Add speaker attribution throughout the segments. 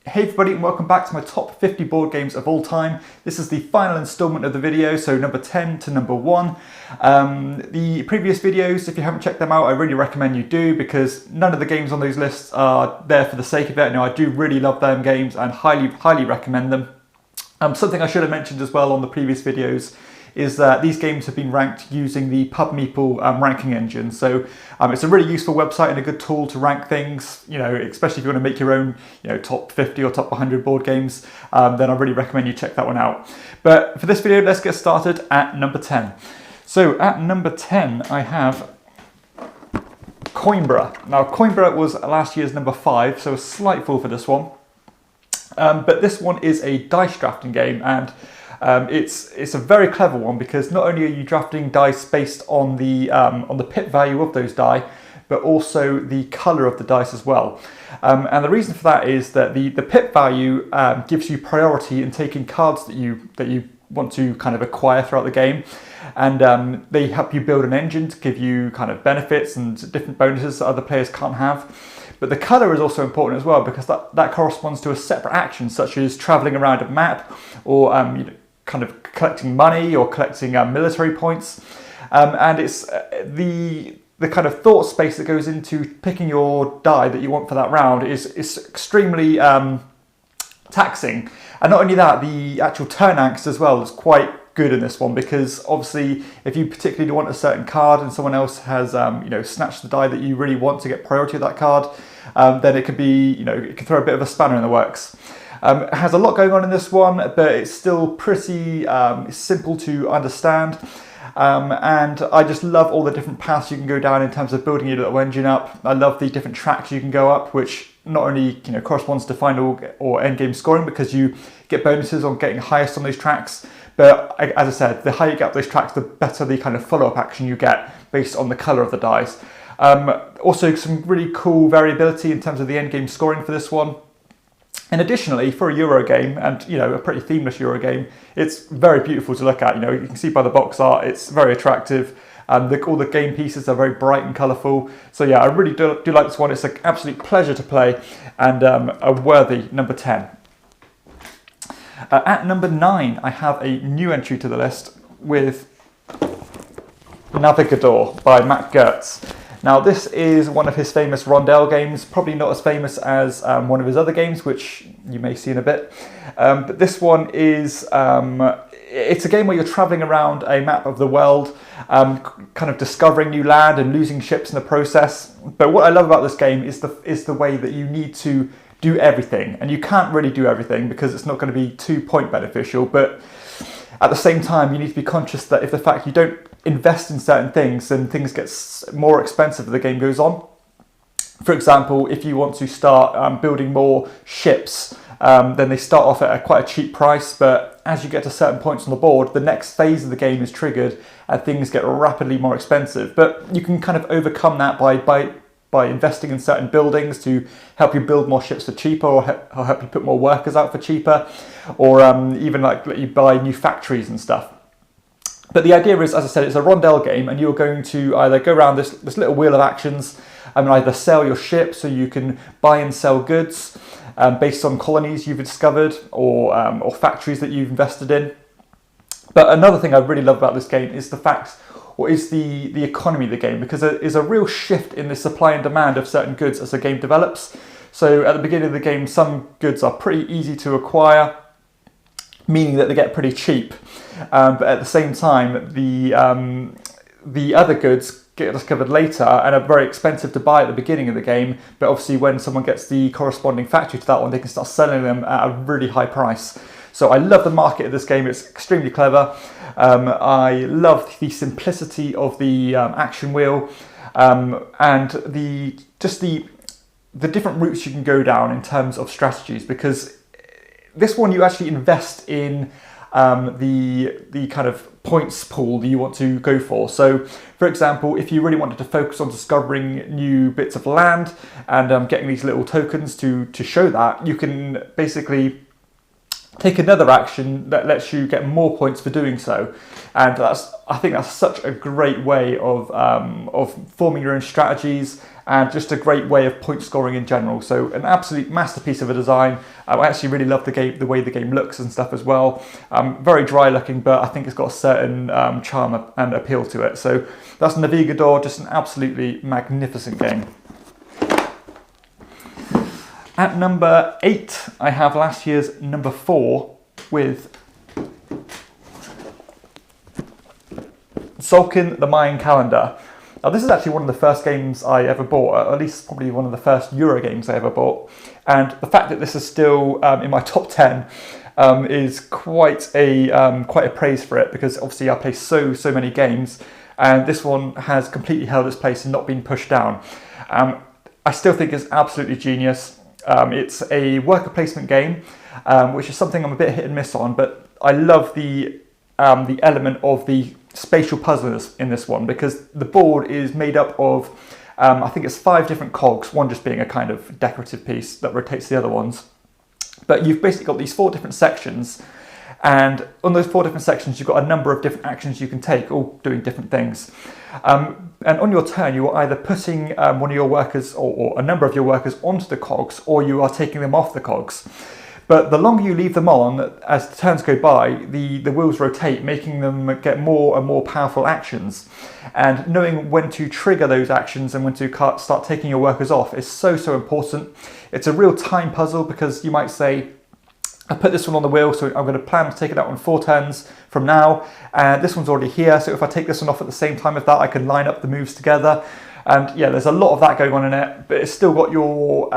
Speaker 1: Hey everybody, and welcome back to my top 50 board games of all time. This is the final installment of the video, so number 10 to number 1. The previous videos, if you haven't checked them out, I really recommend you do, because none of the games on those lists are there for the sake of it. Now, I do really love them games and highly recommend them. Something I should have mentioned as well on the previous videos is that these games have been ranked using the PubMeeple ranking engine. So it's a really useful website and a good tool to rank things, especially if you want to make your own, top 50 or top 100 board games, then I really recommend you check that one out. But for this video, let's get started at number 10. So at number 10, I have Coimbra. Now, Coimbra was last year's number 5, so a slight fall for this one. But this one is a dice drafting game, and it's a very clever one, because not only are you drafting dice based on the pip value of those die, but also the colour of the dice as well. And the reason for that is that the pip value gives you priority in taking cards that you want to kind of acquire throughout the game, and they help you build an engine to give you kind of benefits and different bonuses that other players can't have. But the colour is also important as well, because that corresponds to a separate action, such as travelling around a map, or kind of collecting money or collecting military points. And it's the kind of thought space that goes into picking your die that you want for that round is extremely taxing. And not only that, the actual turn angst as well is quite good in this one, because obviously if you particularly want a certain card and someone else has snatched the die that you really want to get priority of that card, then it could be, it can throw a bit of a spanner in the works. It has a lot going on in this one, but it's still pretty simple to understand. And I just love all the different paths you can go down in terms of building your little engine up. I love the different tracks you can go up, which not only corresponds to final or end game scoring, because you get bonuses on getting highest on those tracks, but as I said, the higher you get up those tracks, the better the kind of follow-up action you get based on the colour of the dice. Also, some really cool variability in terms of the end game scoring for this one. And additionally, for a Euro game, and a pretty themeless Euro game, it's very beautiful to look at. You can see by the box art, it's very attractive. All the game pieces are very bright and colourful. So yeah, I really do like this one. It's an absolute pleasure to play, and a worthy number 10. At number 9, I have a new entry to the list with Navegador by Matt Gertz. Now, this is one of his famous rondel games, probably not as famous as one of his other games, which you may see in a bit. But this one is, it's a game where you're traveling around a map of the world, kind of discovering new land and losing ships in the process. But what I love about this game is the way that you need to do everything. And you can't really do everything, because it's not going to be 2-point beneficial. But at the same time, you need to be conscious that if the fact you don't invest in certain things, then things get more expensive as the game goes on. For example, if you want to start building more ships, then they start off at quite a cheap price, but as you get to certain points on the board, the next phase of the game is triggered and things get rapidly more expensive. But you can kind of overcome that by investing in certain buildings to help you build more ships for cheaper, or help you put more workers out for cheaper, or even like let you buy new factories and stuff. But the idea is, as I said, it's a rondel game, and you're going to either go around this little wheel of actions and either sell your ship, so you can buy and sell goods based on colonies you've discovered, or factories that you've invested in. But another thing I really love about this game is the economy of the game, because there is a real shift in the supply and demand of certain goods as the game develops. So at the beginning of the game, some goods are pretty easy to acquire, meaning that they get pretty cheap. But at the same time, the other goods get discovered later and are very expensive to buy at the beginning of the game. But obviously, when someone gets the corresponding factory to that one, they can start selling them at a really high price. So I love the market of this game. It's extremely clever. I love the simplicity of the action wheel, and the different routes you can go down in terms of strategies, because this one you actually invest in the kind of points pool that you want to go for. So, for example, if you really wanted to focus on discovering new bits of land and getting these little tokens to show that, you can basically take another action that lets you get more points for doing so. And I think that's such a great way of forming your own strategies, and just a great way of point scoring in general. So an absolute masterpiece of a design. I actually really love the way the game looks and stuff as well. Very dry looking, but I think it's got a certain charm and appeal to it. So that's Navegador, just an absolutely magnificent game. At number 8, I have last year's number 4 with Tzolkin, the Mayan Calendar. Now, this is actually one of the first games I ever bought, or at least probably one of the first Euro games I ever bought. And the fact that this is still in my top 10 is quite a praise for it, because obviously I play so many games, and this one has completely held its place and not been pushed down. I still think it's absolutely genius. It's a worker placement game, which is something I'm a bit hit and miss on, but I love the element of the spatial puzzles in this one, because the board is made up of I think it's 5 different cogs, one just being a kind of decorative piece that rotates the other ones. But you've basically got these 4 different sections, and on those 4 different sections you've got a number of different actions you can take, all doing different things. And on your turn you are either putting one of your workers or a number of your workers onto the cogs, or you are taking them off the cogs. But the longer you leave them on, as the turns go by, the wheels rotate, making them get more and more powerful actions. And knowing when to trigger those actions and when to start taking your workers off is so important. It's a real time puzzle, because you might say, I put this one on the wheel, so I'm going to plan to take it out on 4 turns from now, and this one's already here, so if I take this one off at the same time as that, I can line up the moves together. And yeah, there's a lot of that going on in it, but it's still got your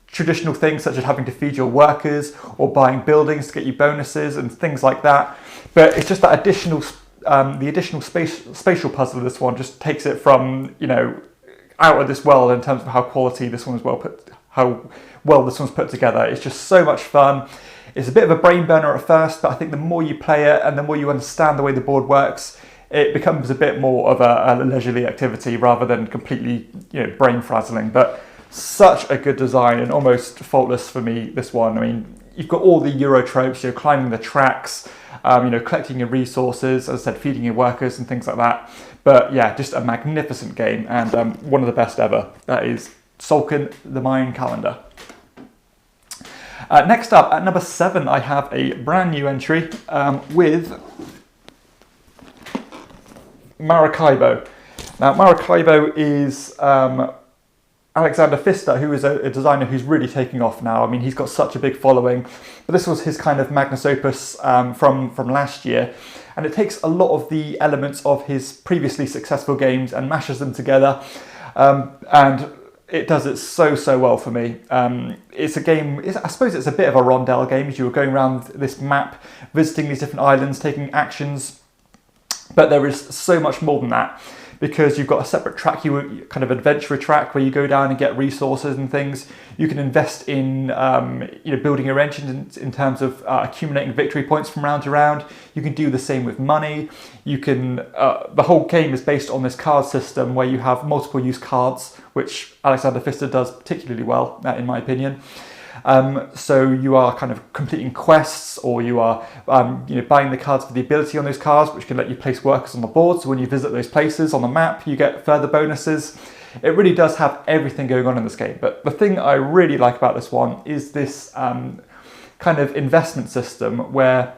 Speaker 1: traditional things such as having to feed your workers or buying buildings to get you bonuses and things like that. But it's just that additional spatial puzzle of this one just takes it from, out of this world in terms of how well this one's put together. It's just so much fun. It's a bit of a brain burner at first, but I think the more you play it and the more you understand the way the board works, it becomes a bit more of a leisurely activity rather than completely brain frazzling. But such a good design and almost faultless for me, this one. I mean, you've got all the Euro tropes, you're climbing the tracks, collecting your resources, as I said, feeding your workers and things like that. But yeah, just a magnificent game, and one of the best ever. That is Tzolkin, the Mayan Calendar. Next up, at number 7, I have a brand new entry with Maracaibo. Now, Maracaibo is Alexander Pfister, who is a designer who's really taking off now. I mean, he's got such a big following, but this was his kind of magnus opus from last year, and it takes a lot of the elements of his previously successful games and mashes them together, and it does it so well for me. It's a game, I suppose it's a bit of a rondel game, as you were going around this map, visiting these different islands, taking actions, but there is so much more than that, because you've got a separate track, kind of adventurer track, where you go down and get resources and things. You can invest in building your engines in terms of accumulating victory points from round to round. You can do the same with money. You can the whole game is based on this card system where you have multiple use cards, which Alexander Pfister does particularly well, in my opinion. So you are kind of completing quests, or you are buying the cards for the ability on those cards, which can let you place workers on the board. So when you visit those places on the map, you get further bonuses. It really does have everything going on in this game. But the thing I really like about this one is this kind of investment system where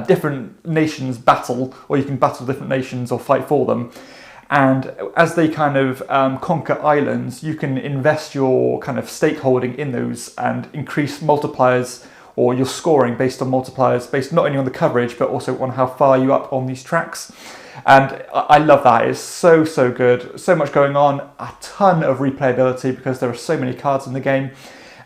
Speaker 1: different nations battle, or you can battle different nations or fight for them. And as they kind of conquer islands, you can invest your kind of stakeholding in those and increase multipliers, or your scoring based on multipliers, based not only on the coverage, but also on how far you up on these tracks. And I love that. It's so good. So much going on. A ton of replayability, because there are so many cards in the game.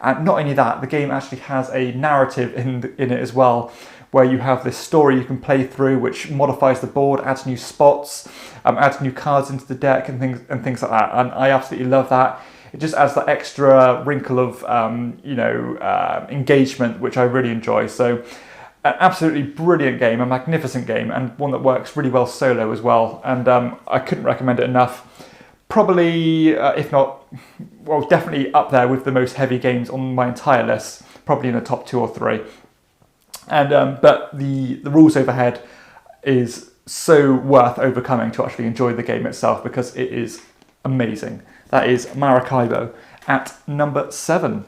Speaker 1: And not only that, the game actually has a narrative in it as well, where you have this story you can play through, which modifies the board, adds new spots, adds new cards into the deck and things like that. And I absolutely love that. It just adds that extra wrinkle of engagement, which I really enjoy. So an absolutely brilliant game, a magnificent game, and one that works really well solo as well. And I couldn't recommend it enough. Probably, if not, well, definitely up there with the most heavy games on my entire list, probably in the top 2 or 3. And but the rules overhead is so worth overcoming to actually enjoy the game itself, because it is amazing. That is Maracaibo at number 7.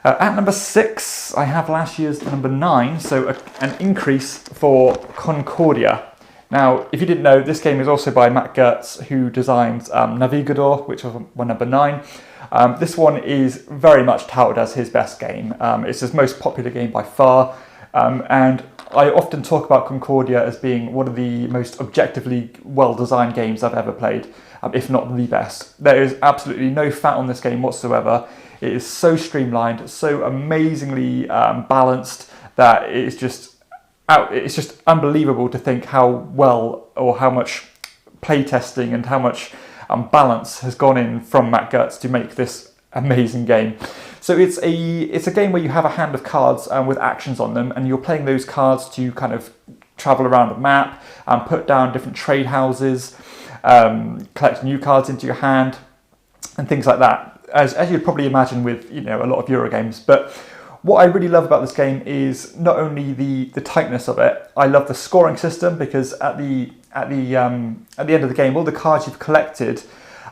Speaker 1: At number 6, I have last year's number 9, so an increase for Concordia. Now, if you didn't know, this game is also by Matt Gertz, who designed Navegador, which was my number 9. This one is very much touted as his best game. It's his most popular game by far, and I often talk about Concordia as being one of the most objectively well-designed games I've ever played, if not the best. There is absolutely no fat on this game whatsoever. It is so streamlined, so amazingly balanced that it's just unbelievable to think how well or how much playtesting and how much balance has gone in from Matt Gertz to make this amazing game. So it's a game where you have a hand of cards with actions on them, and you're playing those cards to kind of travel around the map and put down different trade houses, collect new cards into your hand, and things like that. As you'd probably imagine with a lot of Euro games. But what I really love about this game is not only the tightness of it. I love the scoring system, because at the end of the game, all the cards you've collected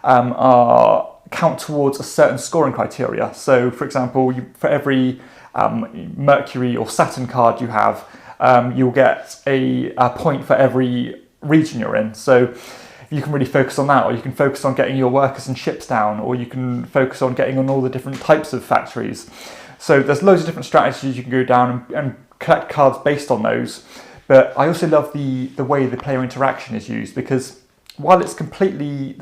Speaker 1: count towards a certain scoring criteria. So, for example, for every Mercury or Saturn card you have, you'll get a point for every region you're in. So you can really focus on that, or you can focus on getting your workers and ships down, or you can focus on getting on all the different types of factories. So there's loads of different strategies you can go down and collect cards based on those. But I also love the way the player interaction is used, because while there's completely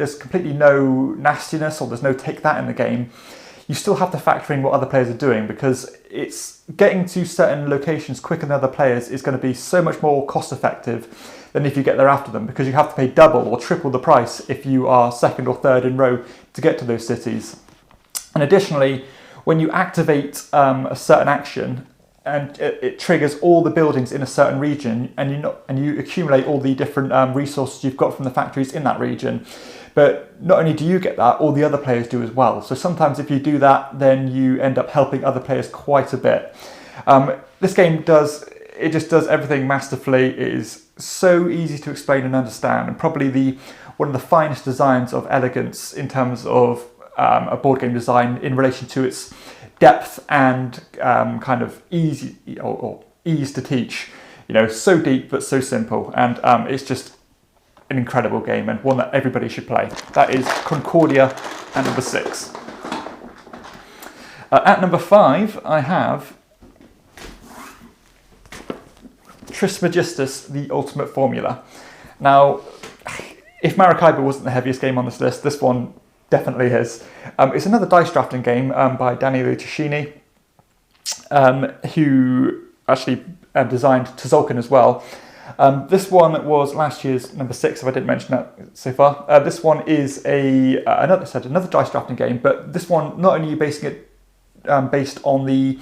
Speaker 1: no nastiness or there's no take that in the game, you still have to factor in what other players are doing, because it's getting to certain locations quicker than other players is going to be so much more cost effective than if you get there after them, because you have to pay double or triple the price if you are second or third in row to get to those cities. And additionally, when you activate a certain action and it triggers all the buildings in a certain region, and you accumulate all the different resources you've got from the factories in that region. But not only do you get that, all the other players do as well. So sometimes if you do that, then you end up helping other players quite a bit. This game just does everything masterfully. It is so easy to explain and understand, and probably one of the finest designs of elegance in terms of a board game design in relation to its depth and kind of ease to teach. So deep but so simple, and it's just an incredible game, and one that everybody should play. That is Concordia at number 6. At number 5, I have Trismegistus, the Ultimate Formula. Now, if Maracaibo wasn't the heaviest game on this list, this one definitely is. It's another dice drafting game by Daniele Ticini, who actually designed Tzolkin as well. This one was last year's number 6, if I didn't mention that so far. This one is another dice drafting game, but this one, not only are you basing it based on the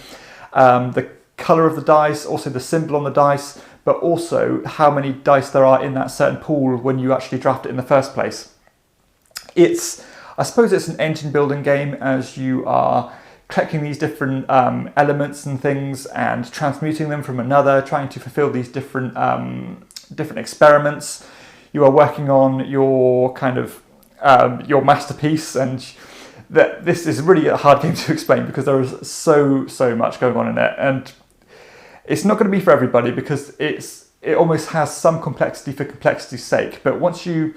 Speaker 1: colour of the dice, also the symbol on the dice, but also how many dice there are in that certain pool when you actually draft it in the first place. I suppose it's an engine building game, as you are collecting these different elements and things and transmuting them from another, trying to fulfill these different experiments. You are working on your your masterpiece, and this is really a hard game to explain, because there is so much going on in it, and it's not going to be for everybody, because it almost has some complexity for complexity's sake. But once you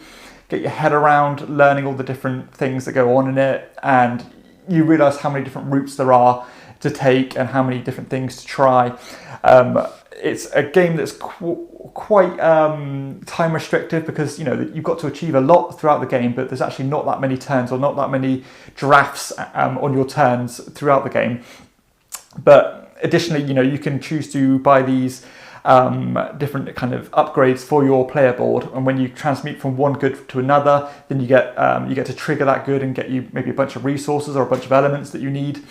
Speaker 1: get your head around learning all the different things that go on in it, and you realise how many different routes there are to take and how many different things to try, it's a game that's quite time restrictive, because you've got to achieve a lot throughout the game, but there's actually not that many turns or not that many drafts on your turns throughout the game. But additionally, you can choose to buy these different kind of upgrades for your player board, and when you transmute from one good to another, then you get to trigger that good and get you maybe a bunch of resources or a bunch of elements that you need,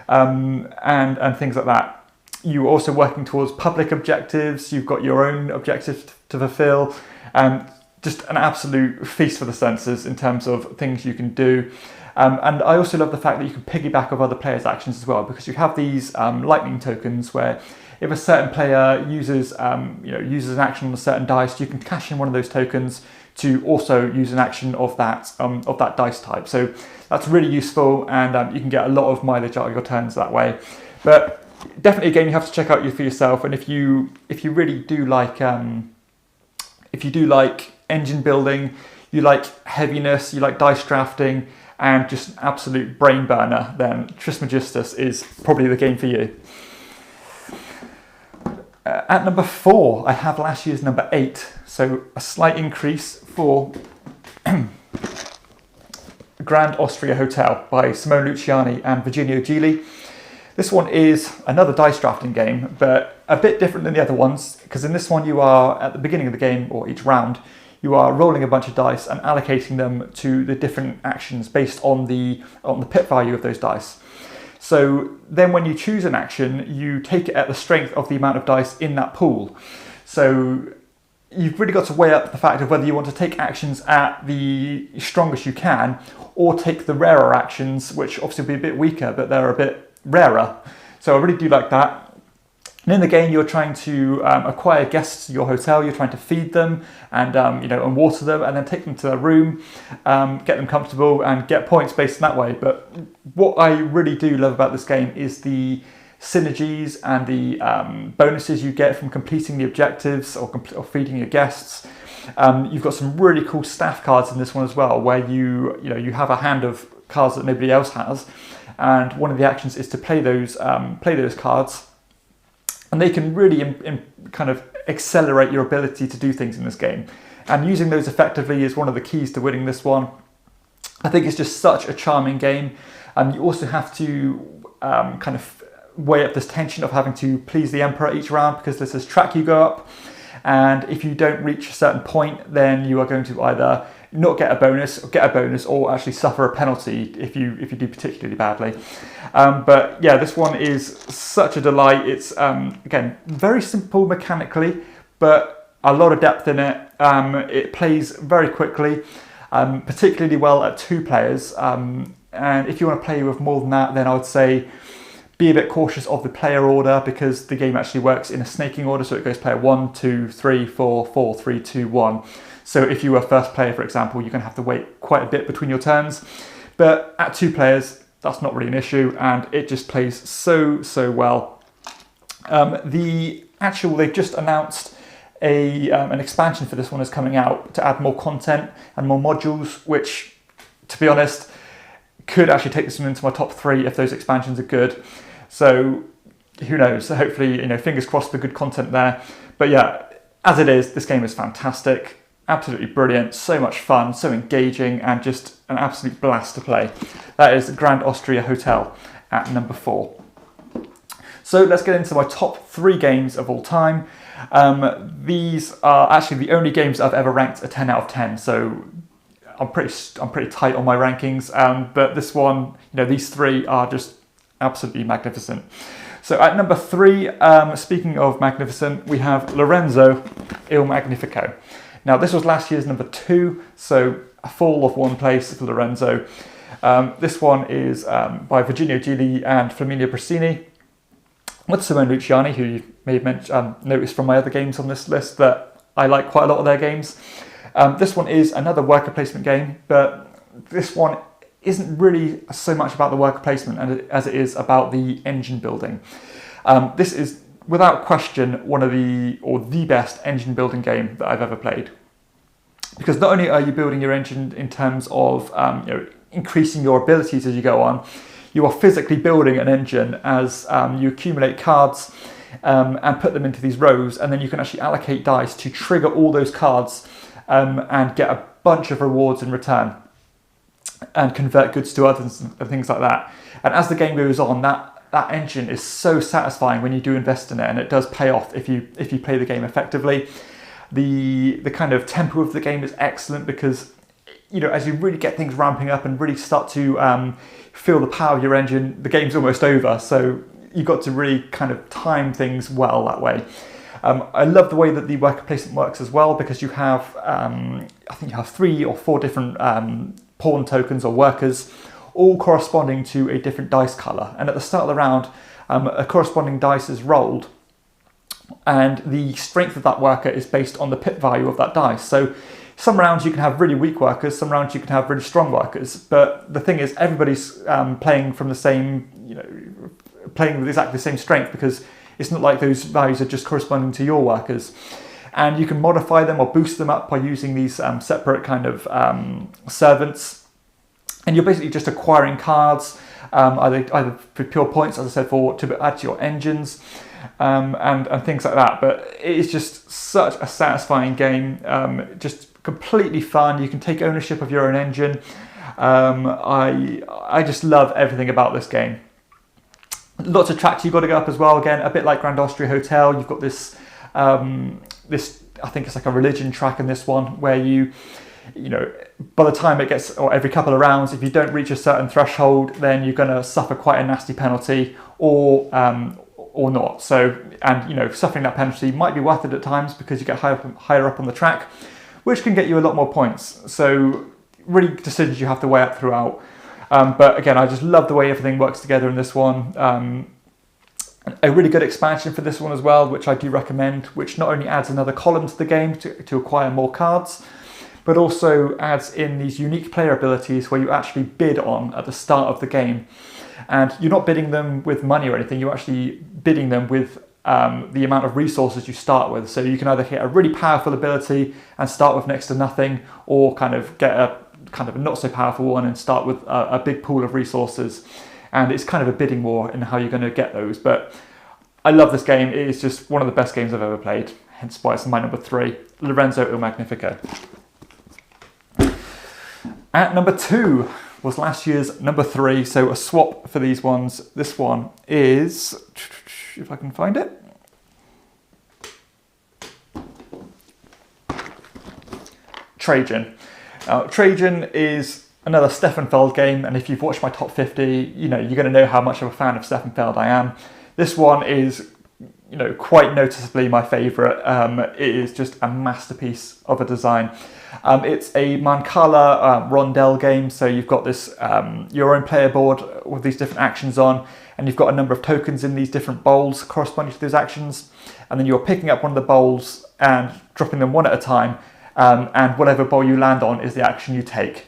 Speaker 1: and things like that. You're also working towards public objectives. You've got your own objectives to fulfill, and just an absolute feast for the senses in terms of things you can do. And I also love the fact that you can piggyback off other players' actions as well, because you have these lightning tokens where if a certain player uses an action on a certain dice, you can cash in one of those tokens to also use an action of that dice type. So That's really useful, and you can get a lot of mileage out of your turns that way. But definitely a game you have to check out for yourself. And if you really do like engine building, you like heaviness, you like dice drafting, and just an absolute brain burner, then Trismegistus is probably the game for you. At number 4, I have last year's number 8, so a slight increase for Grand Austria Hotel by Simone Luciani and Virginio Gili. This one is another dice drafting game, but a bit different than the other ones, because in this one you are, at the beginning of the game, or each round, you are rolling a bunch of dice and allocating them to the different actions based on the pip value of those dice. So then when you choose an action, you take it at the strength of the amount of dice in that pool. So you've really got to weigh up the fact of whether you want to take actions at the strongest you can, or take the rarer actions, which obviously will be a bit weaker, but they're a bit rarer. So I really do like that. And in the game, you're trying to acquire guests to your hotel. You're trying to feed them and and water them, and then take them to their room, get them comfortable, and get points based on that way. But what I really do love about this game is the synergies and the bonuses you get from completing the objectives or feeding your guests. You've got some really cool staff cards in this one as well, where you have a hand of cards that nobody else has, and one of the actions is to play those cards. And they can really kind of accelerate your ability to do things in this game. And using those effectively is one of the keys to winning this one. I think it's just such a charming game. You also have to kind of weigh up this tension of having to please the Emperor each round, because there's this track you go up. And if you don't reach a certain point, then you are going to either not get a bonus, or actually suffer a penalty if you do particularly badly. But yeah, this one is such a delight. It's again very simple mechanically, but a lot of depth in it. It plays very quickly, particularly well at 2 players. And if you want to play with more than that, then I would say be a bit cautious of the player order, because the game actually works in a snaking order, so it goes player 1, 2, 3, 4, 4, 3, 2, 1. So if you were first player, for example, you're going to have to wait quite a bit between your turns. But at 2 players, that's not really an issue, and it just plays so well. They've just announced an expansion for this one is coming out to add more content and more modules, which, to be honest, could actually take this one into my top 3 if those expansions are good. So who knows? So hopefully, fingers crossed for good content there. But yeah, as it is, this game is fantastic. Absolutely brilliant, so much fun, so engaging, and just an absolute blast to play. That is Grand Austria Hotel at number 4. So let's get into my top 3 games of all time. These are actually the only games I've ever ranked a 10 out of 10, so I'm pretty tight on my rankings. But this one, these 3 are just absolutely magnificent. So at number 3, speaking of magnificent, we have Lorenzo Il Magnifico. Now, this was last year's number 2, so a fall of 1 place for Lorenzo. This one is by Virginio Gili and Flaminia Brasini, with Simone Luciani, who you may have noticed from my other games on this list that I like quite a lot of their games. This one is another worker placement game, but this one isn't really so much about the worker placement as it is about the engine building. This is without question one of the best engine building game that I've ever played, because not only are you building your engine in terms of increasing your abilities as you go on, you are physically building an engine as you accumulate cards and put them into these rows, and then you can actually allocate dice to trigger all those cards and get a bunch of rewards in return and convert goods to others and things like that. And as the game goes on, that engine is so satisfying when you do invest in it, and it does pay off if you play the game effectively. The kind of tempo of the game is excellent, because as you really get things ramping up and really start to feel the power of your engine, the game's almost over. So you've got to really kind of time things well that way. I love the way that the worker placement works as well, because you have I think you have 3 or 4 different pawn tokens or workers, all corresponding to a different dice colour. And at the start of the round, a corresponding dice is rolled, and the strength of that worker is based on the pip value of that dice. So some rounds you can have really weak workers, some rounds you can have really strong workers. But the thing is, everybody's playing from the same, playing with exactly the same strength, because it's not like those values are just corresponding to your workers. And you can modify them or boost them up by using these separate kind of servants. And you're basically just acquiring cards, either for pure points, as I said, to add to your engines, and things like that. But it is just such a satisfying game, just completely fun. You can take ownership of your own engine. I just love everything about this game. Lots of tracks you've got to go up as well. Again, a bit like Grand Austria Hotel, you've got this, this, I think it's like a religion track in this one, where you by the time it gets, or every couple of rounds, if you don't reach a certain threshold, then you're going to suffer quite a nasty penalty, or not. So, and suffering that penalty might be worth it at times, because you get higher up on the track, which can get you a lot more points. So really decisions you have to weigh up throughout. But again, I just love the way everything works together in this one. A really good expansion for this one as well, which I do recommend, which not only adds another column to the game to acquire more cards, but also adds in these unique player abilities where you actually bid on at the start of the game. And you're not bidding them with money or anything, you're actually bidding them with the amount of resources you start with. So you can either hit a really powerful ability and start with next to nothing, or kind of get a kind of a not so powerful one and start with a big pool of resources. And it's kind of a bidding war in how you're going to get those. But I love this game. It is just one of the best games I've ever played, hence why it's my number 3, Lorenzo Il Magnifico. At number 2 was last year's number 3, so a swap for these ones. This one is, if I can find it, Trajan. Trajan is another Steffenfeld game, and if you've watched my top 50, you're going to know how much of a fan of Steffenfeld I am. This one is, quite noticeably my favourite. It is just a masterpiece of a design. It's a Mancala rondel game, so you've got this your own player board with these different actions on, and you've got a number of tokens in these different bowls corresponding to those actions, and then you're picking up one of the bowls and dropping them one at a time, and whatever bowl you land on is the action you take.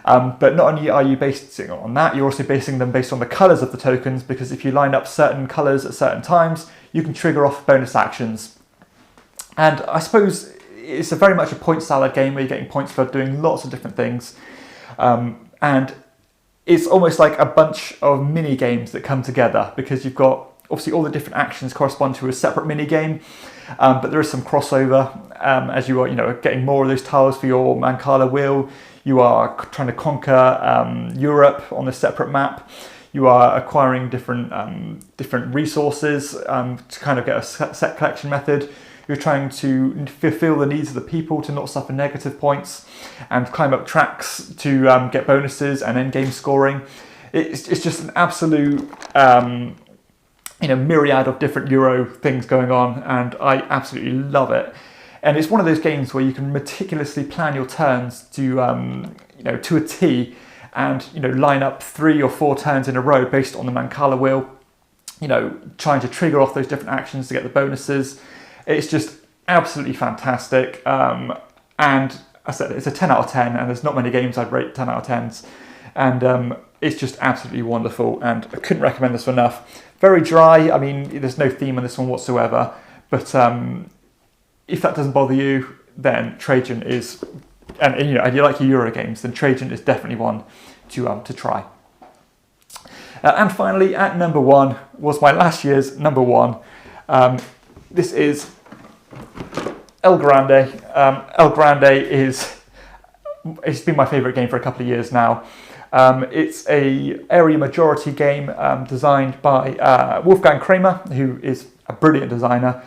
Speaker 1: But not only are you basing on that, you're also basing them based on the colours of the tokens, because if you line up certain colours at certain times, you can trigger off bonus actions. And I suppose it's very much a point salad game where you're getting points for doing lots of different things. And it's almost like a bunch of mini games that come together, because you've got obviously all the different actions correspond to a separate mini game, but there is some crossover as you are, getting more of those tiles for your Mancala wheel. You are trying to conquer Europe on a separate map. You are acquiring different resources to kind of get a set collection method. You're trying to fulfill the needs of the people to not suffer negative points, and climb up tracks to get bonuses and end game scoring. It's just an absolute myriad of different Euro things going on, and I absolutely love it. And it's one of those games where you can meticulously plan your turns to to a T, and line up 3 or 4 turns in a row based on the Mancala wheel. Trying to trigger off those different actions to get the bonuses. It's just absolutely fantastic. And I said it's a 10 out of 10, and there's not many games I'd rate 10 out of 10s. And it's just absolutely wonderful, and I couldn't recommend this enough. Very dry. I mean, there's no theme on this one whatsoever. But if that doesn't bother you, then Trajan is, and you like your Euro games, then Trajan is definitely one to try. And finally, at number 1 was my last year's number 1. This is El Grande. El Grande it's been my favourite game for a couple of years now. It's a area majority game designed by Wolfgang Kramer, who is a brilliant designer.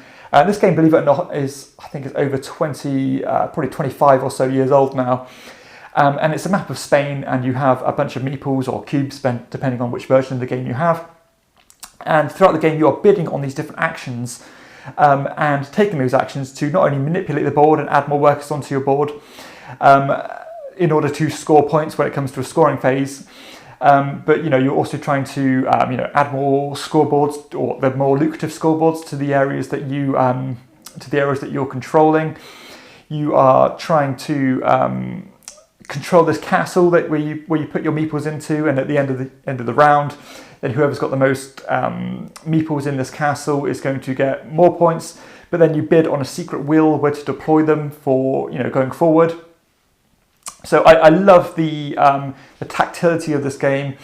Speaker 1: This game, believe it or not, is over 20, probably 25 or so years old now. And it's a map of Spain, and you have a bunch of meeples or cubes, depending on which version of the game you have. And throughout the game, you are bidding on these different actions, and taking those actions to not only manipulate the board and add more workers onto your board, in order to score points when it comes to a scoring phase. But you're also trying to add more scoreboards, or the more lucrative scoreboards, to the areas that you're controlling. you are trying to control this castle where you put your meeples into, and at the end of the round, then whoever's got the most meeples in this castle is going to get more points. But then you bid on a secret wheel where to deploy them for going forward. So I love the tactility of this game.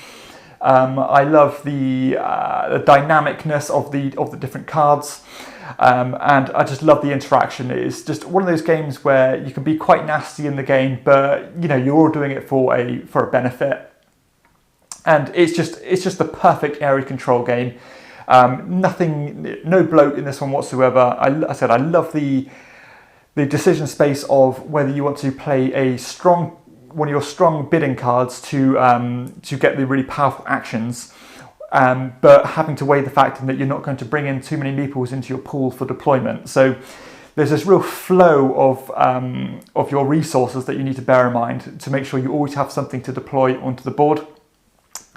Speaker 1: I love the dynamicness of the different cards, and I just love the interaction. It's just one of those games where you can be quite nasty in the game, but you're all doing it for a benefit. And it's just the perfect area control game. No bloat in this one whatsoever. I said I love the decision space of whether you want to play one of your strong bidding cards to get the really powerful actions, but having to weigh the fact that you're not going to bring in too many meeples into your pool for deployment. So there's this real flow of your resources that you need to bear in mind to make sure you always have something to deploy onto the board.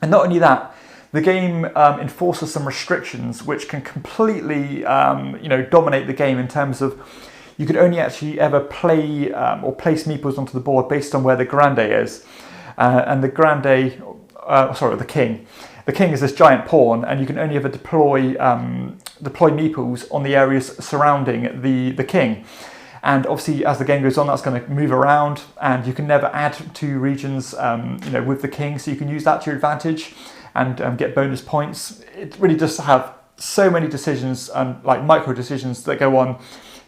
Speaker 1: And not only that, the game enforces some restrictions which can completely dominate the game in terms of you can only actually ever play or place meeples onto the board based on where the Grande is. And the Grande, the King. The King is this giant pawn, and you can only ever deploy meeples on the areas surrounding the King. And obviously, as the game goes on, that's going to move around, and you can never add to regions, with the King. So you can use that to your advantage and get bonus points. It really does have so many decisions and like micro decisions that go on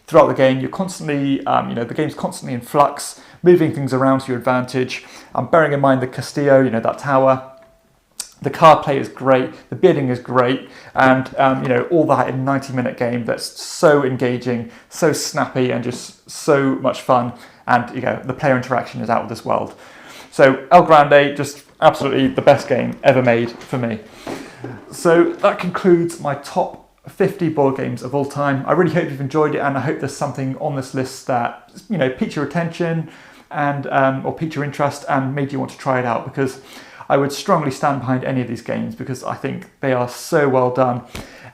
Speaker 1: throughout the game. You're constantly, the game's constantly in flux, moving things around to your advantage. Bearing in mind the Castillo, that tower. The card play is great, the bidding is great, and all that in a 90-minute game that's so engaging, so snappy, and just so much fun. And the player interaction is out of this world. So El Grande, just absolutely the best game ever made for me. So that concludes my top 50 board games of all time. I really hope you've enjoyed it, and I hope there's something on this list that piqued your attention and or piqued your interest and made you want to try it out, because I would strongly stand behind any of these games because I think they are so well done.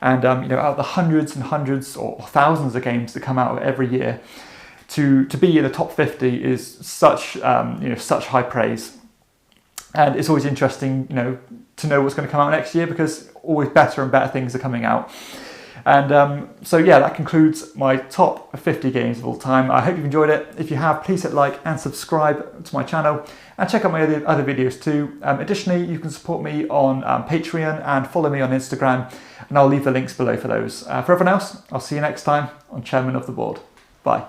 Speaker 1: And out of the hundreds and hundreds or thousands of games that come out every year, to be in the top 50 is such such high praise. And it's always interesting to know what's going to come out next year, because always better and better things are coming out. And so yeah, that concludes my top 50 games of all time. I hope you've enjoyed it. If you have, please hit like and subscribe to my channel, and check out my other videos too. Additionally, you can support me on Patreon and follow me on Instagram, and I'll leave the links below for those. For everyone else, I'll see you next time on Chairman of the Board. Bye.